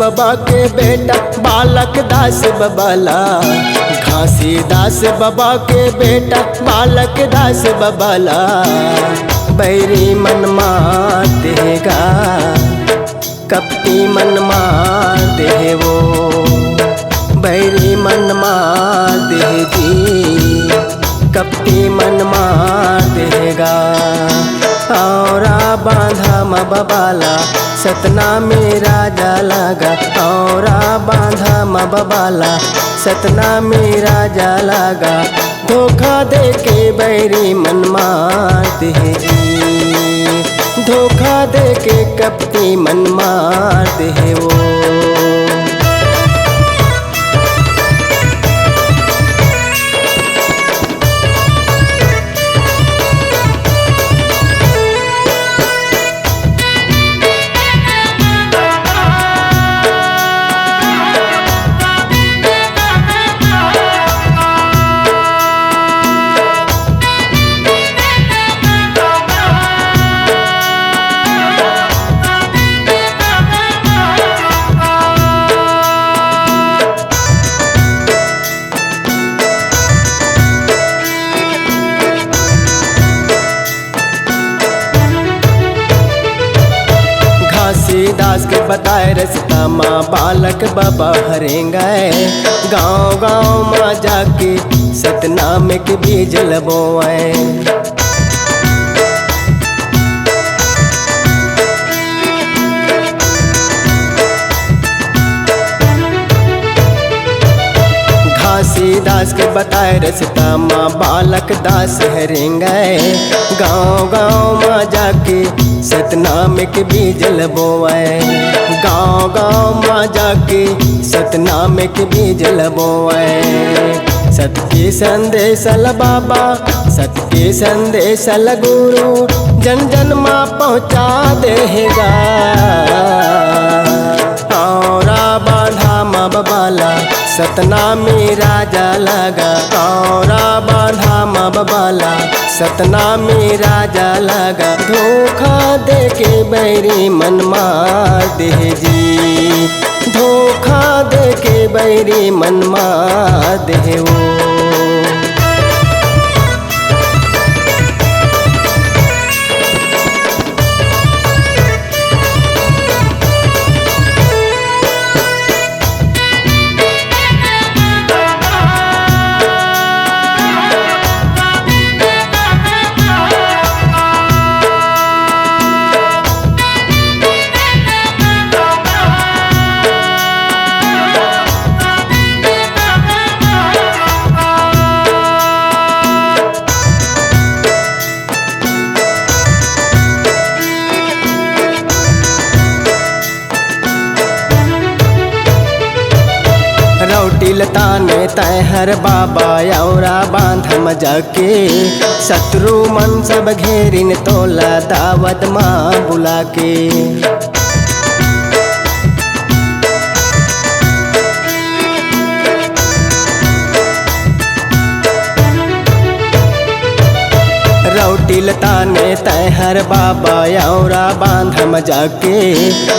बाबा के बेटा बालक दास बबाला। घासीदास बाबा के बेटा बालक दास बबाला। बैरी मन मार देगा कपटी मन मार दे वो। बैरी मन मार दे जी कपटी मन मार देगा। औरा बांधा म बबाला सतना में राजा लगा। औरा बांधा म बबाला सतना में राजा लगा। धोखा दे के बैरी मन मार दे जी। धोखा दे के कपटी मन मार दे वो। दास के बताए रस्ता माँ बालक बाबा हरेंगे। गाँव गाँव माँ जाके सतनाम के बीज लबोए। घासीदास के बताए रस्ता माँ बालक दास हरेंगे। गाँव गाँव माँ जाके सतनाम के बीज लबोए। गाँव गाँव माँ जाके सतनाम के बीज लबोए। सत के संदेश ल बाबा सत के संदेश ल गुरु जन जन माँ पहुँचा देगा। औरा बांधा म बबाला सतना में राजा लगा। औरा बांधा म बबाला सतना में राजा लगा। धोखा दे के बैरी मन मार दे जी। धोखा दे के बैरी मन मार दे वो। लताने तय हर बाबा औरा बांधम जाके। शत्रु मन सब घेरिन तोला दावत माँ बुला के। रौटी लताने तय हर बाबा औरा बांधम जाके।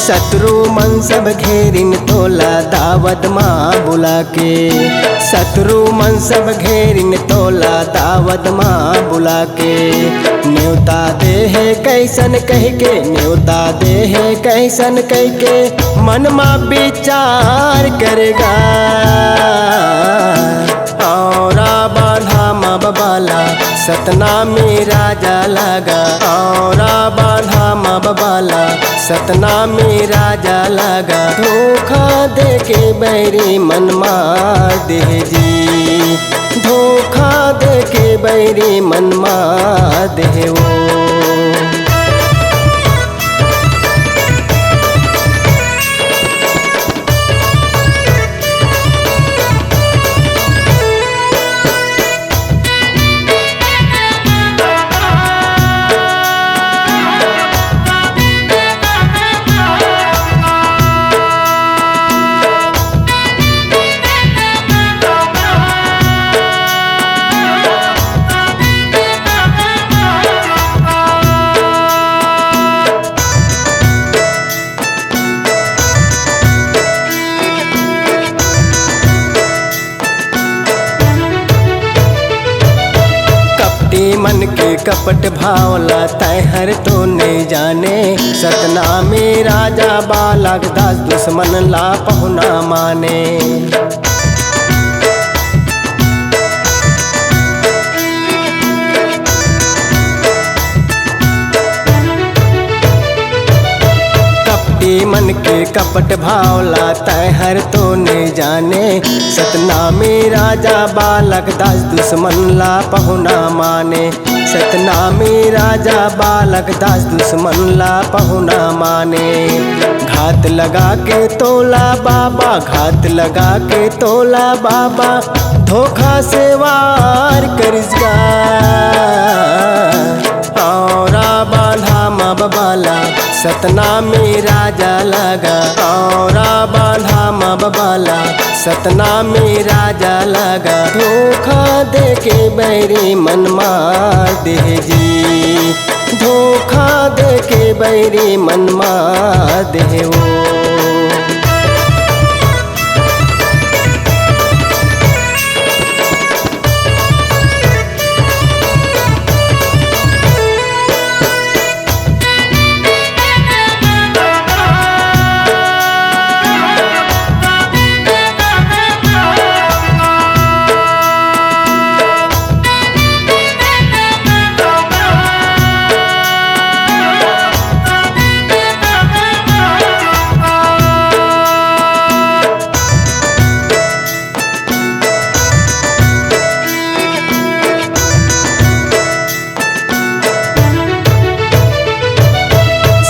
शत्रु मन सब घेरिन तोला दावत माँ बुला के। शत्रु मन सब घेरिन तोला दावत माँ बुला के। न्योता दे है कैसन कह के न्योता दे है कैसन कह के मन माँ विचार करेगा। औरा बांधा म बबाला सतना में राजा लगा। औरा बांधा म बबाला सतना में राजा लगा। धोखा दे के बैरी मन मार दे जी। धोखा दे के बैरी मन मार दे वो। कपट भावला तैहर तो नहीं जाने। सतनामी राजा बालक दास दुश्मन ला पहुना माने। मन के कपट भावला तैहर तो नहीं जाने। सतनामी राजा बालक दास दुश्मन ला पहुना माने। सतनामी राजा बालक दास दुश्मन ला पहुना माने। घात लगा के तोला बाबा, घात लगा के तोला बाबा, धोखा से वार करिसगा। औरा बांधा मबाला सतनामी राजा लगा। औरा बांधा मबाला सतनामी राजा लगा। धोखा दे के बैरी मन मार दे जी। धोखा दे के बैरी मन मार दे वो।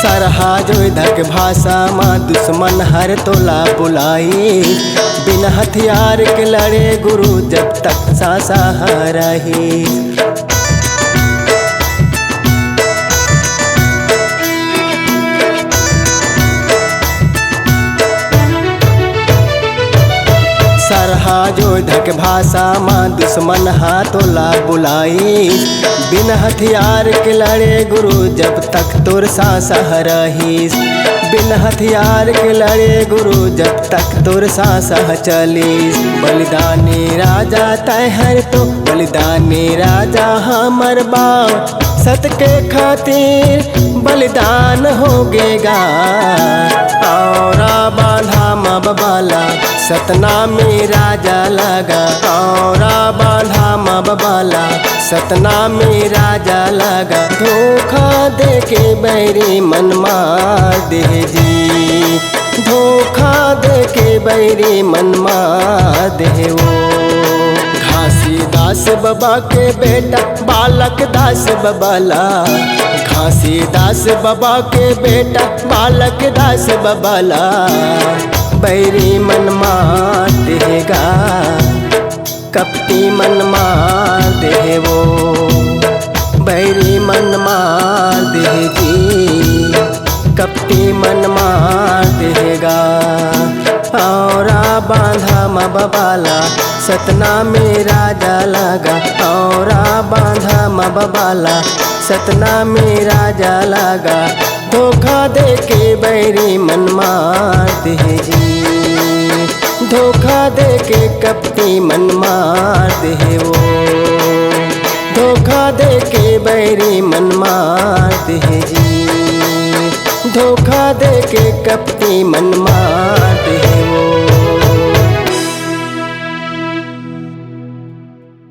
सरहा जो धक भाषा माँ दुश्मन हर तोला बुलाई। बिन हथियार के लड़े गुरु जब तक सासा रही। सरहा जो धक भाषा माँ दुश्मन हाथोला बुलाई। बिन हथियार के लड़े गुरु जब तक तोर सासा रहीस। बिन हथियार के लड़े गुरु जब तक तोर सासा चलीस। बलिदानी राजा तैहर तो बलिदानी राजा हमर बाप। सत के खातिर बलिदान होगेगा। औरा बांधा मबाला सतनामी राजा लगा। औरा बांधा मबाला सतनामी राजा लगा। धोखा दे के बैरी मन मार दे जी। धोखा दे के बैरी मन मार दे वो। घासी दास बाबा के बेटा बालक दास बबाला। घासी दास बाबा के बेटा बालक दास बबाला। बैरी मन मार देगा, कपटी मन मार दे वो। बैरी मन मार दे जी, कपटी मन मार देगा। औरा बांधा मबाला सतनामी राजा लगा। औरा बांधा मबाला सतनामी राजा लगा। धोखा दे के बैरी मन मार दे जी। धोखा दे के कपटी मन मार दे वो। धोखा दे के बैरी मन मार दे जी। धोखा दे के कपटी मन मार दे वो।